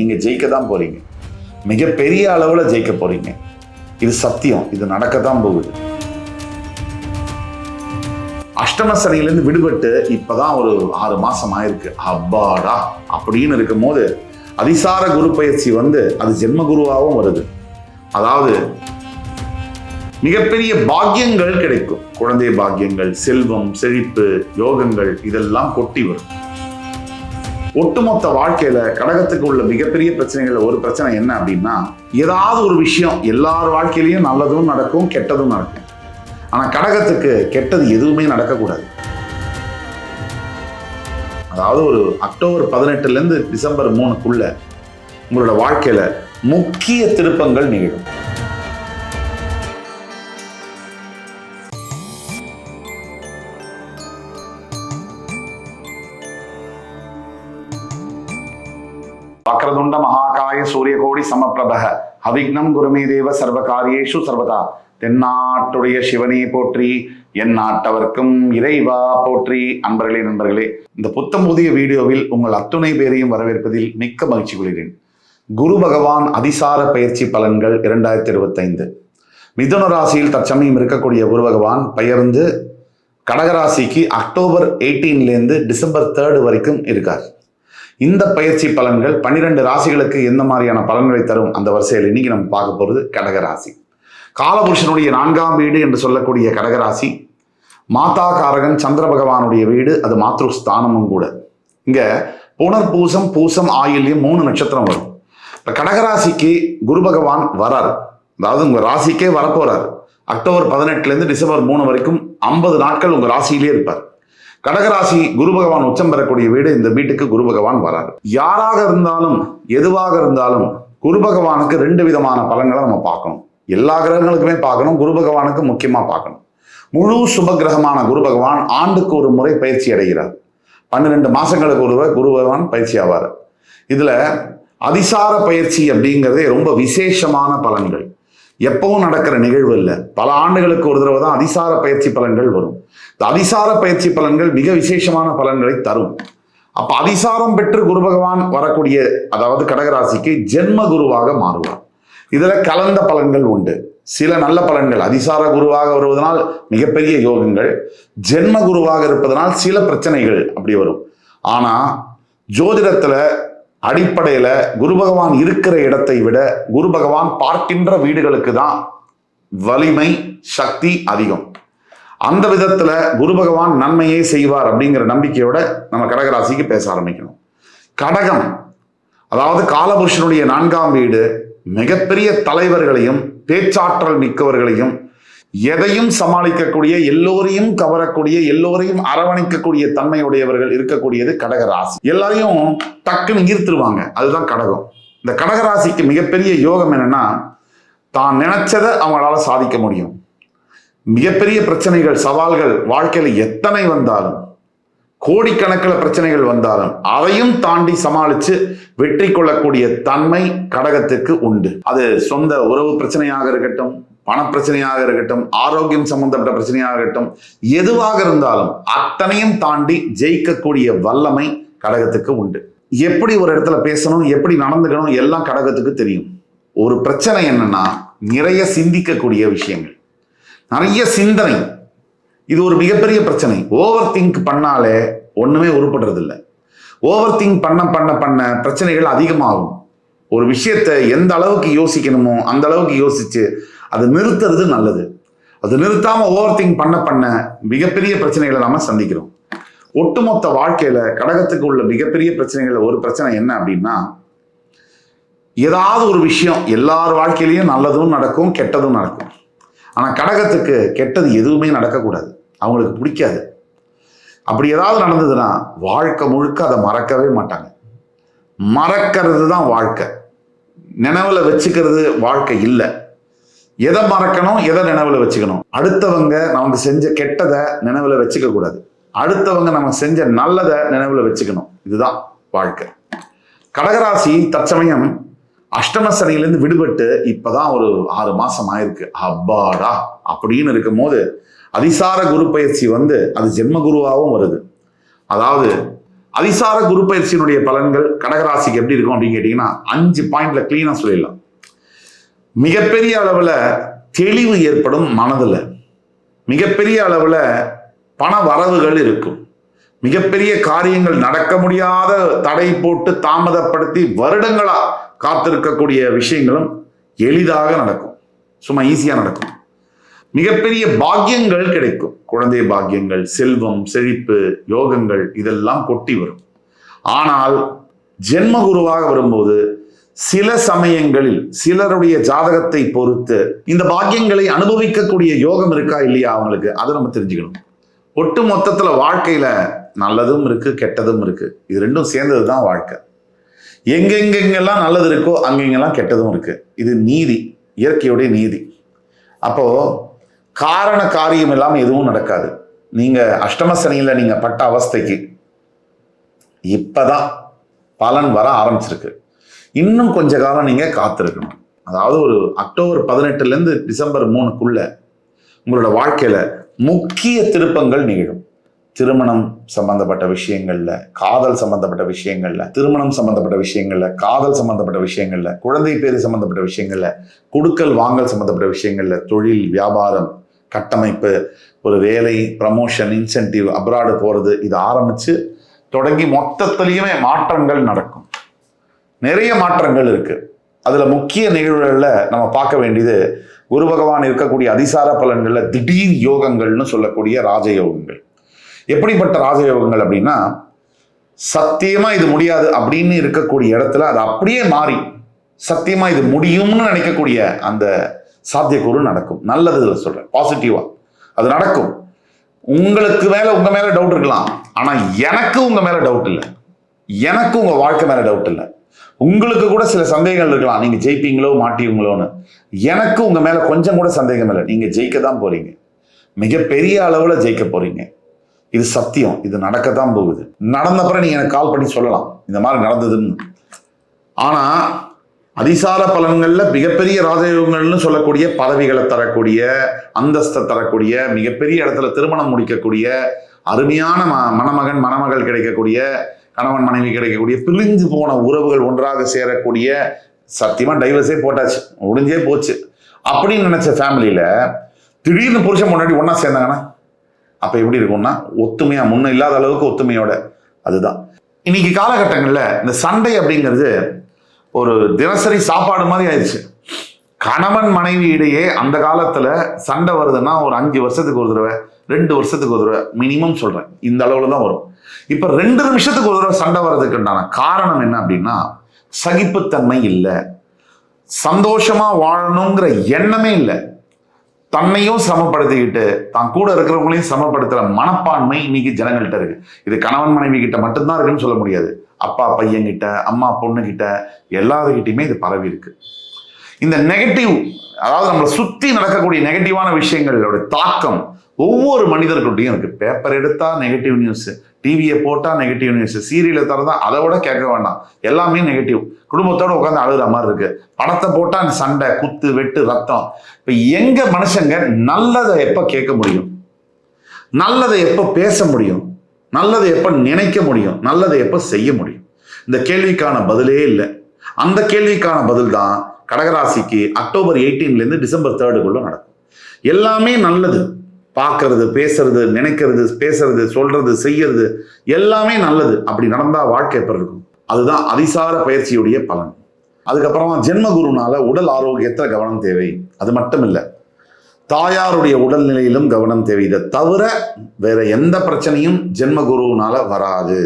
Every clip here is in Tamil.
நீங்க ஜெயிக்க தான் போறீங்க. மிகப்பெரிய அளவுல ஜெயிக்க போறீங்க. இது சத்தியம். இது நடக்கத்தான் போகுது. அஷ்டம சனியிலிருந்து விடுபட்டு இப்பதான் ஒரு 6 மாசம் ஆயிருக்கு. அப்பாடா அப்படின்னு இருக்கும் போது அதிசார குரு பயிற்சி அது ஜென்ம குருவாகவும் வருது. அதாவது மிகப்பெரிய பாக்கியங்கள் கிடைக்கும். குழந்தை பாக்கியங்கள், செல்வம், செழிப்பு, யோகங்கள் இதெல்லாம் கொட்டி வரும். ஒட்டுமொத்த வாழ்க்கையில கடகத்துக்கு உள்ள மிகப்பெரிய பிரச்சனைகள் ஒரு பிரச்சனை என்ன அப்படின்னா, ஏதாவது ஒரு விஷயம் எல்லார் வாழ்க்கையிலையும் நல்லதும் நடக்கும், கெட்டதும் நடக்கும். ஆனா கடகத்துக்கு கெட்டது எதுவுமே நடக்கக்கூடாது. அதாவது ஒரு அக்டோபர் 18 இருந்து டிசம்பர் 3க்குள்ள உங்களோட வாழ்க்கையில முக்கிய திருப்பங்கள் நிகழும். வக்ரதுண்ட மகாகாய சூரியகோடி சமப்பிரபக அவிக்னம் குருமே தேவ சர்வகாரியேஷு சர்வதா. தென்னாட்டுடைய சிவனே போற்றி, என் நாட்டவர்க்கும் இறைவா போற்றி. அன்பர்களே, நண்பர்களே, இந்த புத்தம் புதிய வீடியோவில் உங்கள் அத்துணை பேரையும் வரவேற்பதில் மிக்க மகிழ்ச்சி கொள்கிறேன். குரு பகவான் அதிசார பயிற்சி பலன்கள் 2025. மிதுன ராசியில் தற்சமயம் இருக்கக்கூடிய குரு பகவான் பெயர்ந்து கடகராசிக்கு அக்டோபர் 18 டிசம்பர் 3 வரைக்கும் இருக்கார். இந்த பயிற்சி பலன்கள் 12 ராசிகளுக்கு எந்த மாதிரியான பலன்களை தரும் அந்த வரிசையில் இன்னைக்கு நம்ம பார்க்க போறது கடகராசி. காலபுருஷனுடைய 4ஆம் வீடு என்று சொல்லக்கூடிய கடகராசி மாதா காரகன் சந்திர பகவானுடைய வீடு. அது மாத்ருஸ்தானமும் கூட. இங்க புனர்பூசம், பூசம், ஆயில்யம் 3 நட்சத்திரம் வரும். இப்ப கடகராசிக்கு குரு பகவான் வரார். அதாவது உங்க ராசிக்கே வரப்போறார். அக்டோபர் 18 டிசம்பர் 3 வரைக்கும் 50 நாட்கள் உங்க ராசியிலே இருப்பார். கடகராசி குரு பகவான் உச்சம் பெறக்கூடிய வீடு. இந்த வீட்டுக்கு குரு பகவான் வராரு. யாராக இருந்தாலும் எதுவாக இருந்தாலும் குரு பகவானுக்கு 2 விதமான பலன்களை நம்ம பார்க்கணும். எல்லா கிரகங்களுக்குமே பார்க்கணும், குரு பகவானுக்கு முக்கியமா பார்க்கணும். முழு சுப கிரகமான குரு பகவான் ஆண்டுக்கு ஒரு முறை பயிற்சி அடைகிறார். 12 மாசங்களுக்கு ஒரு முறை குரு பகவான் பயிற்சி ஆவார். இதுல அதிசார பயிற்சி அப்படிங்கிறதே ரொம்ப விசேஷமான பலன்கள். எப்பவும் நடக்கிற நிகழ்வு இல்லை. பல ஆண்டுகளுக்கு ஒரு தடவை தான் அதிசார பயிற்சி பலன்கள் வரும். இந்த அதிசார பயிற்சி பலன்கள் மிக விசேஷமான பலன்களை தரும். அப்ப அதிசாரம் பெற்று குரு பகவான் வரக்கூடிய, அதாவது கடகராசிக்கு ஜென்ம குருவாக மாறுவார். இதுல கலந்த பலன்கள் உண்டு. சில நல்ல பலன்கள். அதிசார குருவாக வருவதனால் மிகப்பெரிய யோகங்கள், ஜென்ம குருவாக இருப்பதனால் சில பிரச்சனைகள் அப்படி வரும். ஆனா ஜோதிடத்துல அடிப்படையில குரு பகவான் இருக்கிற இடத்தை விட குரு பகவான் பார்க்கின்ற வீடுகளுக்கு தான் வலிமை, சக்தி அதிகம். அந்த விதத்துல குரு பகவான் நன்மையே செய்வார் அப்படிங்கிற நம்பிக்கையோட நம்ம கடகராசிக்கு பேச ஆரம்பிக்கணும். கடகம் அதாவது காலபுருஷனுடைய 4ஆம் வீடு மிகப்பெரிய தலைவர்களையும், பேச்சாற்றல் மிக்கவர்களையும், எதையும் சமாளிக்கக்கூடிய, எல்லோரையும் கவரக்கூடிய, எல்லோரையும் அரவணைக்கக்கூடிய தன்மையுடையவர்கள் இருக்கக்கூடியது கடகராசி. எல்லாரையும் டக்குன்னு ஈர்த்துருவாங்க. அதுதான் கடகம். இந்த கடகராசிக்கு மிகப்பெரிய யோகம் என்னன்னா, தான் நினைச்சதை அவங்களால சாதிக்க முடியும். மிகப்பெரிய பிரச்சனைகள், சவால்கள் வாழ்க்கையில எத்தனை வந்தாலும், கோடிக்கணக்கில் பிரச்சனைகள் வந்தாலும் அதையும் தாண்டி சமாளிச்சு வெற்றி கொள்ளக்கூடிய தன்மை கடகத்துக்கு உண்டு. அது சொந்த உறவு பிரச்சனையாக இருக்கட்டும், பணப்பிரச்சனையாக இருக்கட்டும், ஆரோக்கியம் சம்பந்தப்பட்ட பிரச்சனையாக இருக்கட்டும், எதுவாக இருந்தாலும் அத்தனையும் தாண்டி ஜெயிக்கக்கூடிய வல்லமை கடகத்துக்கு உண்டு. எப்படி ஒரு இடத்துல பேசணும், எப்படி நடந்துக்கணும் எல்லாம் கடகத்துக்கு தெரியும். ஒரு பிரச்சனை என்னன்னா, நிறைய சிந்திக்கக்கூடிய விஷயங்கள், நிறைய சிந்தனை. இது ஒரு மிகப்பெரிய பிரச்சனை. ஓவர் திங்க் பண்ணாலே ஒண்ணுமே உருப்படுறது இல்லை. ஓவர் திங்க் பண்ண பண்ண பண்ண பிரச்சனைகள் அதிகமாகும். ஒரு விஷயத்தை எந்த அளவுக்கு யோசிக்கணுமோ அந்த அளவுக்கு யோசிச்சு அது நிறுத்துறது நல்லது. அது நிறுத்தாம ஓவர் திங்க் பண்ண பண்ண மிகப்பெரிய பிரச்சனைகளை நாம சந்திக்கிறோம். ஒட்டுமொத்த வாழ்க்கையில கடகத்துக்கு உள்ள மிகப்பெரிய பிரச்சனைகள் ஒரு பிரச்சனை என்ன அப்படின்னா, ஏதாவது ஒரு விஷயம் எல்லார் வாழ்க்கையிலையும் நல்லதும் நடக்கும், கெட்டதும் நடக்கும். ஆனா கடகத்துக்கு கெட்டது எதுவுமே நடக்கக்கூடாது. அவங்களுக்கு பிடிக்காது. அப்படி ஏதாவது நடந்ததுன்னா வாழ்க்கை முழுக்க அதை மறக்கவே மாட்டாங்க. மறக்கிறது தான் வாழ்க்கை. நினைவுல வச்சுக்கிறது வாழ்க்கை இல்லை. எதை மறக்கணும், எதை நினைவுல வச்சுக்கணும். அடுத்தவங்க நமக்கு செஞ்ச கெட்டதை நினைவுல வச்சுக்க கூடாது. அடுத்தவங்க நம்ம செஞ்ச நல்லதை நினைவுல வச்சுக்கணும். இதுதான் வாழ்க்கை. கடகராசி தற்சமயம் அஷ்டம சனியிலிருந்து விடுபட்டு இப்பதான் ஒரு 6 மாசம் ஆயிருக்கு. அப்பாடா அப்படின்னு இருக்கும் போது அதிசார குரு பயிற்சி அது ஜென்ம குருவாகவும் வருது. அதாவது அதிசார குரு பயிற்சியினுடைய பலன்கள் கடகராசிக்கு எப்படி இருக்கும் அப்படின்னு கேட்டீங்கன்னா 5 பாயிண்ட்ல கிளீனா சொல்லிடலாம். மிகப்பெரிய அளவுல தெளிவு ஏற்படும் மனதுல, மிகப்பெரிய அளவுல பண வரவுகள் இருக்கும், மிகப்பெரிய காரியங்கள் நடக்க முடியாத தடை போட்டு தாமதப்படுத்தி வருடங்களா காத்திருக்கக்கூடிய விஷயங்களும் எளிதாக நடக்கும், சும்மா ஈஸியா நடக்கும். மிகப்பெரிய பாக்கியங்கள் கிடைக்கும், குழந்தை பாக்கியங்கள், செல்வம், செழிப்பு, யோகங்கள் இதெல்லாம் கொட்டி வரும். ஆனால் ஜென்ம குருவாக வரும்போது சில சமயங்களில் சிலருடைய ஜாதகத்தை பொறுத்து இந்த பாக்கியங்களை அனுபவிக்கக்கூடிய யோகம் இருக்கா இல்லையா அவங்களுக்கு, அதை நம்ம தெரிஞ்சுக்கணும். ஒட்டு மொத்தத்துல வாழ்க்கையில நல்லதும் இருக்கு, கெட்டதும் இருக்கு. இது ரெண்டும் சேர்ந்ததுதான் வாழ்க்கை. எங்கெங்கெங்கெல்லாம் நல்லது இருக்கோ அங்கெங்கெல்லாம் கெட்டதும் இருக்கு. இது நீதி, இயற்கையுடைய நீதி. அப்போ காரண காரியம் இல்லாம எதுவும் நடக்காது. நீங்க அஷ்டம சனியில நீங்க பட்ட அவஸ்தைக்கு இப்பதான் பலன் வர ஆரம்பிச்சிருக்கு. இன்னும் கொஞ்ச காலம் நீங்க காத்திருக்கணும். அதாவது ஒரு அக்டோபர் 18ல இருந்து டிசம்பர் 3க்குள்ள உங்களோட வாழ்க்கையில முக்கிய திருப்பங்கள் நிகழும். திருமணம் சம்பந்தப்பட்ட விஷயங்கள்ல, காதல் சம்பந்தப்பட்ட விஷயங்கள்ல, திருமணம் சம்பந்தப்பட்ட விஷயங்கள்ல, காதல் சம்பந்தப்பட்ட விஷயங்கள்ல, குழந்தை பேரு சம்பந்தப்பட்ட விஷயங்கள்ல, கொடுக்கல் வாங்கல் சம்பந்தப்பட்ட விஷயங்கள்ல, தொழில், வியாபாரம், கட்டமைப்பு, ஒரு வேலை, ப்ரமோஷன், இன்சென்டிவ், அப்ராடு போறது, இது ஆரம்பிச்சு தொடங்கி மொத்தத்திலையுமே மாற்றங்கள் நடக்கும். நிறைய மாற்றங்கள் இருக்கு. அதுல முக்கிய நிகழ்வுகள்ல நம்ம பார்க்க வேண்டியது குரு பகவான் இருக்கக்கூடிய அதிசார பலன்கள்ல திடீர் யோகங்கள்னு சொல்லக்கூடிய ராஜயோகங்கள். எப்படிப்பட்ட ராஜயோகங்கள் அப்படின்னா, சத்தியமா இது முடியாது அப்படின்னு இருக்கக்கூடிய இடத்துல அது அப்படியே மாறி சத்தியமா இது முடியும்னு நினைக்கக்கூடிய அந்த சாத்தியக்கூறு நடக்கும். நல்லது சொல்றேன், பாசிட்டிவா அது நடக்கும். உங்களுக்கு உங்க மேல டவுட் இருக்கலாம், ஆனா எனக்கு உங்க மேல டவுட் இல்லை, எனக்கு உங்க வாழ்க்கை மேல டவுட் இல்லை. உங்களுக்கு கூட சில சந்தேகங்கள் இருக்கலாம், நீங்க ஜெயிப்பீங்களோ மாட்டீங்களோன்னு. எனக்கு உங்க மேல கொஞ்சம் கூட சந்தேகம் இல்லை, நீங்க ஜெயிக்க தான் போறீங்க, மிகப்பெரிய அளவுல ஜெயிக்க போறீங்க. இது சத்தியம், இது நடக்கத்தான் போகுது. நடந்தப்பறம் நீங்க எனக்கு கால் பண்ணி சொல்லலாம் இந்த மாதிரி நடந்ததுன்னு. ஆனா அதிசார பலன்கள்ல மிகப்பெரிய ராஜயோகங்கள்னு சொல்லக்கூடிய பதவிகளை தரக்கூடிய, அந்தஸ்தை தரக்கூடிய, மிகப்பெரிய இடத்துல திருமணம் முடிக்கக்கூடிய, அருமையான மணமகன் மணமகள் கிடைக்கக்கூடிய, கணவன் மனைவி கிடைக்கக்கூடிய, பிரிஞ்சு போன உறவுகள் ஒன்றாக சேரக்கூடிய, சத்தியமா டைவர்ஸே போட்டாச்சு, முடிஞ்சே போச்சு அப்படின்னு நினைச்ச ஃபேமிலியில திடீர்னு புருஷன் முன்னாடி ஒன்னா சேர்ந்தாங்கன்னா அப்ப எப்படி இருக்கும்னா, ஒத்துமையா, முன்ன இல்லாத அளவுக்கு ஒத்துமையோட. அதுதான் இன்னைக்கு காலகட்டங்கள்ல இந்த சண்டை அப்படிங்கிறது ஒரு தினசரி சாப்பாடு மாதிரி ஆயிடுச்சு. கணவன் மனைவி இடையே அந்த காலத்துல சண்டை வருதுன்னா ஒரு 5 வருஷத்துக்கு ஒரு தடவை, 2 வருஷத்துக்கு ஒரு தடவை மினிமம் சொல்றேன், இந்த அளவுல தான் வரும். இப்ப 2 நிமிஷத்துக்கு ஒரு தடவை சண்டை வர்றதுக்குண்டான காரணம் என்ன அப்படின்னா, சகிப்புத்தன்மை இல்லை, சந்தோஷமா வாழணுங்கிற எண்ணமே இல்லை, தன்னையும் சிரமப்படுத்திக்கிட்டு தான் கூட இருக்கிறவங்களையும் சிரமப்படுத்துற மனப்பான்மை இன்னைக்கு ஜனங்கள்கிட்ட இருக்கு. இது கணவன் மனைவி கிட்ட மட்டும்தான் இருக்குன்னு சொல்ல முடியாது. அப்பா பையன்கிட்ட, அம்மா பொண்ணுகிட்ட, எல்லாருக்கிட்டையுமே இது பரவி இருக்கு. இந்த நெகட்டிவ், அதாவது நம்மளை சுத்தி நடக்கக்கூடிய நெகட்டிவான விஷயங்களோட தாக்கம் ஒவ்வொரு மனிதர்கிட்டையும் இருக்கு. பேப்பர் எடுத்தா நெகட்டிவ் நியூஸ், டிவியை போட்டா நெகட்டிவ் நியூஸ், சீரியலை திறந்தா அதை விட கேட்க வேண்டாம், எல்லாமே நெகட்டிவ். குடும்பத்தோட உட்காந்து அழுகிற மாதிரி இருக்கு. படத்தை போட்டா சண்டை, குத்து, வெட்டு, ரத்தம். இப்ப எங்க மனுஷங்க நல்லதை எப்ப கேட்க முடியும், நல்லதை எப்ப பேச முடியும், நல்லதை எப்ப நினைக்க முடியும், நல்லதை எப்ப செய்ய முடியும்? இந்த கேள்விக்கான பதிலே இல்லை. அந்த கேள்விக்கான பதில் தான் கடகராசிக்கு அக்டோபர் 18ல இருந்து டிசம்பர் 3க்குள்ள நடக்கும். எல்லாமே நல்லது, பார்க்கறது, பேசுறது, நினைக்கிறது, பேசுறது, சொல்றது, செய்யறது எல்லாமே நல்லது. அப்படி நடந்தா வாழ்க்கை எப்படி இருக்கும்? அதுதான் அதிசார பயிற்சியுடைய பலன். அதுக்கப்புறமா ஜென்ம குருனால உடல் ஆரோக்கியத்துல கவனம் தேவை. அது மட்டும் இல்லை, தாயாருடைய உடல்நிலையிலும் கவனம் தேவை. இதை தவிர வேற எந்த பிரச்சனையும் ஜென்ம குருவினால வராது.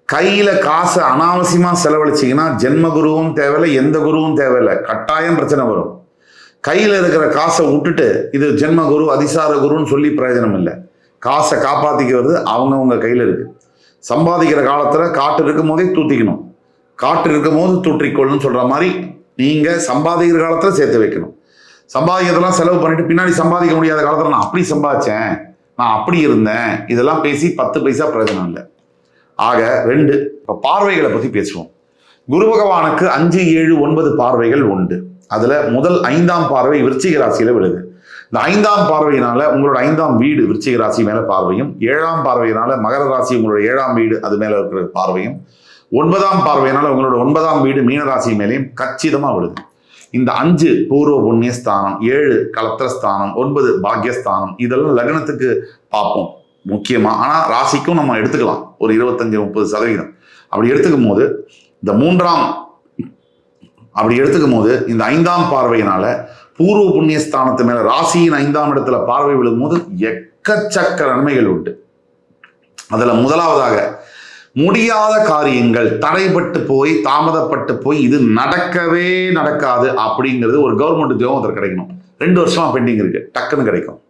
கையில காசை அனாவசியமா செலவழிச்சிங்கன்னா ஜென்ம குருவும் தேவையில்லை, எந்த குருவும் தேவையில்லை, கட்டாயம் பிரச்சனை வரும். கையில இருக்கிற காசை விட்டுட்டு இது ஜென்ம குரு அதிசார குருன்னு சொல்லி பிரயோஜனம் இல்லை. காசை காப்பாத்திக்கிறது அவங்கவுங்க கையில இருக்கு. சம்பாதிக்கிற காலத்துல காட்டு இருக்கும் போதே தூத்திக்கணும், காட்டு இருக்கும் போது தூற்றிக்கொள்ளுன்னு சொல்ற மாதிரி நீங்க சம்பாதிக்கிற காலத்துல சேர்த்து வைக்கணும். சம்பாதிக்கிறதெல்லாம் செலவு பண்ணிட்டு பின்னாடி சம்பாதிக்க முடியாத காலத்துல நான் அப்படி சம்பாதிச்சேன், நான் அப்படி இருந்தேன், இதெல்லாம் பேசி 10 பைசா பிரயோஜனம் இல்லை. ஆக 2 இப்ப பார்வைகளை பத்தி பேசுவோம். குரு பகவானுக்கு 5, 7, 9 பார்வைகள் உண்டு. அதுல முதல் 5ஆம் பார்வை விருச்சிக ராசியில விழுது. இந்த 5ஆம் பார்வையினால உங்களோட 5ஆம் வீடு விருச்சிக ராசி மேல பார்வையும், 7ஆம் பார்வையினால மகர ராசி உங்களோட 7ஆம் வீடு அது மேல இருக்கிற பார்வையும், 9ஆம் பார்வையினால உங்களோட 9ஆம் வீடு மீன ராசி மேலேயும் கச்சிதமா விடுது. இந்த 5 பூர்வ புண்ணியஸ்தானம், 7 கலத்திரஸ்தானம், 9 பாக்யஸ்தானம், இதெல்லாம் லக்னத்துக்கு பார்ப்போம் முக்கியமா. ஆனா ராசிக்கும் நம்ம எடுத்துக்கலாம் ஒரு 25-30%. அப்படி எடுத்துக்கும் போது இந்த 5ஆம் பார்வையினால பூர்வ புண்ணியஸ்தானத்து மேல ராசியின் 5ஆம் இடத்துல பார்வை விழும்போது எக்கச்சக்க நன்மைகள் உண்டு. அதுல முதலாவதாக முடியாத காரியங்கள் தடைப்பட்டு போய் தாமதப்பட்டு போய் இது நடக்கவே நடக்காது அப்படிங்கிறது ஒரு கவர்மெண்ட் ஜாப் ஒருத்தர் கிடைக்கணும். 2 வருஷமா பெண்டிங் இருக்கு, டக்குன்னு கிடைக்கும்.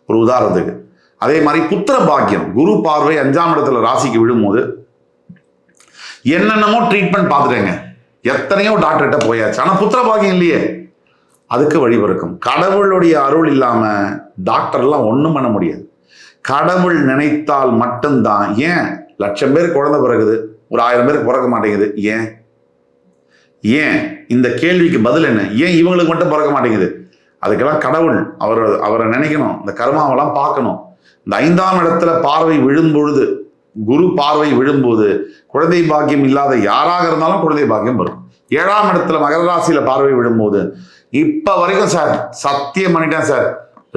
ஒரு உதாரணத்துக்கு அதே மாதிரி புத்திர பாக்கியம், குரு பார்வை 5ஆம் இடத்துல ராசிக்கு விழும்போது என்னென்னமோ ட்ரீட்மெண்ட் பார்த்துட்டேங்க, எத்தனையோ டாக்டர்கிட்ட போயாச்சு, ஆனா புத்திர பாக்கியம் இல்லையே. அதுக்கு வழிபிறக்கும். கடவுளுடைய அருள் இல்லாம டாக்டர்லாம் ஒண்ணும் பண்ண முடியாது. கடவுள் நினைத்தால் மட்டும்தான். ஏன் 1,00,000 பேருக்கு குழந்தை பிறகுது, ஒரு 1000 பேருக்கு பிறக்க மாட்டேங்குது? ஏன் இந்த கேள்விக்கு பதில் என்ன? ஏன் இவங்களுக்கு மட்டும் பிறக்க மாட்டேங்குது? அதுக்கெல்லாம் கடவுள் அவரை நினைக்கணும், இந்த கர்மாவெல்லாம் பார்க்கணும். இந்த 5ஆம் இடத்துல பார்வை விழும் பொழுது, குரு பார்வை விழும்போது குழந்தை பாக்கியம் இல்லாத யாராக இருந்தாலும் குழந்தை பாக்கியம் வரும். 7ஆம் இடத்துல மகர ராசியில பார்வை விழும்போது, இப்ப வரைக்கும் சார் சத்தியம் பண்ணிட்டேன் சார்,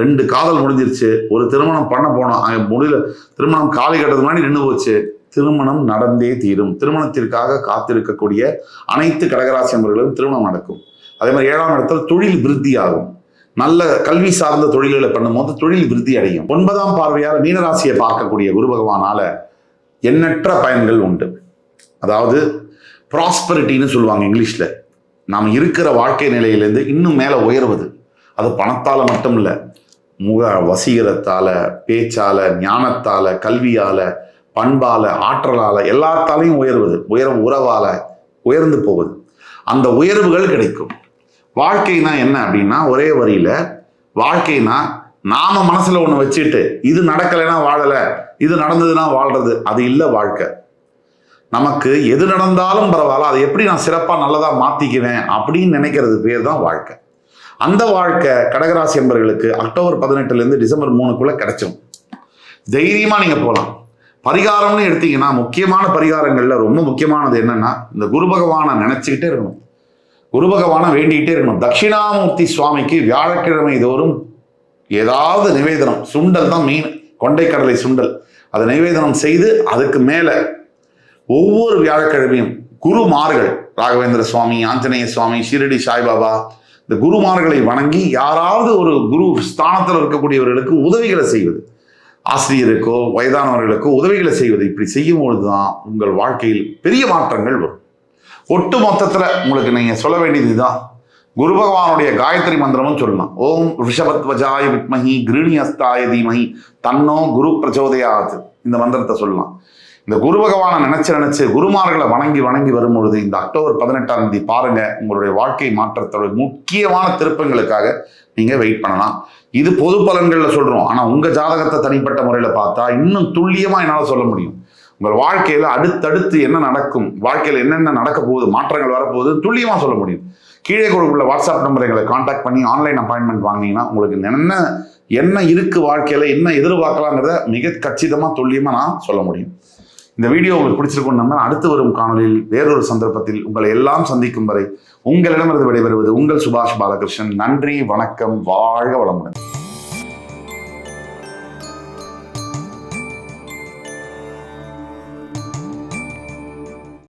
2 காதல் முடிஞ்சிருச்சு, ஒரு திருமணம் பண்ண போனோம், முடியல, திருமணம் காலி கட்டதுக்கு முன்னாடி நின்று போச்சு, திருமணம் நடந்தே தீரும். திருமணத்திற்காக காத்திருக்கக்கூடிய அனைத்து கடகராசி நபர்களும் திருமணம் நடக்கும். அதே மாதிரி 7ஆம் இடத்துல தொழில் விருத்தி ஆகும். நல்ல கல்வி சார்ந்த தொழில்களை பண்ணும்போது தொழில் விருத்தி அடையும். 9ஆம் பார்வையால் மீனராசியை பார்க்கக்கூடிய குரு பகவானால எண்ணற்ற பயன்கள் உண்டு. அதாவது ப்ராஸ்பரிட்டின்னு சொல்லுவாங்க இங்கிலீஷ்ல. நாம் இருக்கிற வாழ்க்கை நிலையிலேருந்து இன்னும் மேல உயர்வது. அது பணத்தால மட்டும் இல்ல, முக வசீகரத்தால, பேச்சால, ஞானத்தால, கல்வியால, பண்பால, ஆற்றலால, எல்லாத்தாலையும் உயர்வது. உறவால உயர்ந்து போவது. அந்த உயர்வுகள் கிடைக்கும். வாழ்க்கைனா என்ன அப்படின்னா, ஒரே வரியில வாழ்க்கைனா நாம மனசுல ஒண்ணு வச்சுட்டு இது நடக்கலைன்னா வாழல, இது நடந்ததுன்னா வாழ்றது, அது இல்ல வாழ்க்கை. நமக்கு எது நடந்தாலும் பரவாயில்ல, அதை எப்படி நான் சிறப்பா நல்லதா மாத்திக்குவேன் அப்படின்னு நினைக்கிறது பேர் தான் வாழ்க்கை. அந்த வாழ்க்கை கடகராசி என்பவர்களுக்கு அக்டோபர் 18 இருந்து டிசம்பர் 3க்குள்ள கிடைச்சும். தைரியமா நீங்க போகலாம். பரிகாரம்னு எடுத்தீங்கன்னா முக்கியமான பரிகாரங்கள்ல ரொம்ப முக்கியமானது என்னன்னா, இந்த குரு பகவானை நினைச்சுக்கிட்டே இருக்கணும், குரு பகவானை வேண்டிக்கிட்டே இருக்கணும். தட்சிணாமூர்த்தி சுவாமிக்கு வியாழக்கிழமை தோறும் ஏதாவது நிவேதனம், சுண்டல் தான் மீன், கொண்டைக்கடலை சுண்டல், அதை நிவேதனம் செய்து அதுக்கு மேல ஒவ்வொரு வியாழக்கிழமையும் குருமார்கள், ராகவேந்திர சுவாமி, ஆஞ்சநேய சுவாமி, ஷிரடி சாய்பாபா, இந்த குருமார்களை வணங்கி யாராவது ஒரு குரு ஸ்தானத்தில் இருக்கக்கூடியவர்களுக்கு உதவிகளை செய்வது, ஆசிரியருக்கோ வயதானவர்களுக்கோ உதவிகளை செய்வது, இப்படி செய்யும் பொழுதுதான் உங்கள் வாழ்க்கையில் பெரிய மாற்றங்கள் வரும். ஒட்டு மொத்தத்துல உங்களுக்கு நீங்க சொல்ல வேண்டியது இதுதான். குரு பகவானுடைய காயத்ரி மந்திரமும் சொல்லலாம். ஓம் ரிஷபத்வஜாய வித்மஹி கிருணிஹஸ்தாய தீமஹி தன்னோ குரு பிரச்சோதயாத். இந்த மந்திரத்தை சொல்லலாம். இந்த குரு பகவானை நினைச்சு குருமார்களை வணங்கி வரும்பொழுது இந்த அக்டோபர் 18ஆம் தேதி பாருங்க, உங்களுடைய வாழ்க்கை மாற்றத்தோட முக்கியமான திருப்பங்களுக்காக நீங்க வெயிட் பண்ணலாம். இது பொது பலன்கள்ல சொல்றோம். ஆனா உங்க ஜாதகத்தை தனிப்பட்ட முறையில பார்த்தா இன்னும் துல்லியமா என்னால சொல்ல முடியும். உங்கள் வாழ்க்கையில அடுத்தடுத்து என்ன நடக்கும், வாழ்க்கையில என்னென்ன நடக்க போகுது, மாற்றங்கள் வரப்போகுது துல்லியமா சொல்ல முடியும். கீழே கொடுக்குள்ள வாட்ஸ்அப் நம்பர் எங்களை கான்டாக்ட் பண்ணி ஆன்லைன் அப்பாயின்மெண்ட் வாங்கினீங்கன்னா உங்களுக்கு என்ன இருக்கு, வாழ்க்கையில என்ன எதிர்பார்க்கலாங்கிறத மிக கச்சிதமா துல்லியமா நான் சொல்ல முடியும். இந்த வீடியோ உங்களுக்கு பிடிச்சிருக்கும் நம்ம அடுத்து வரும் காணொலியில் வேறொரு சந்தர்ப்பத்தில் உங்களை எல்லாம் சந்திக்கும் வரை உங்களிடமிருந்து விடைபெறுவது உங்கள் சுபாஷ் பாலகிருஷ்ணன். நன்றி, வணக்கம், வாழ்க வளமுடன்.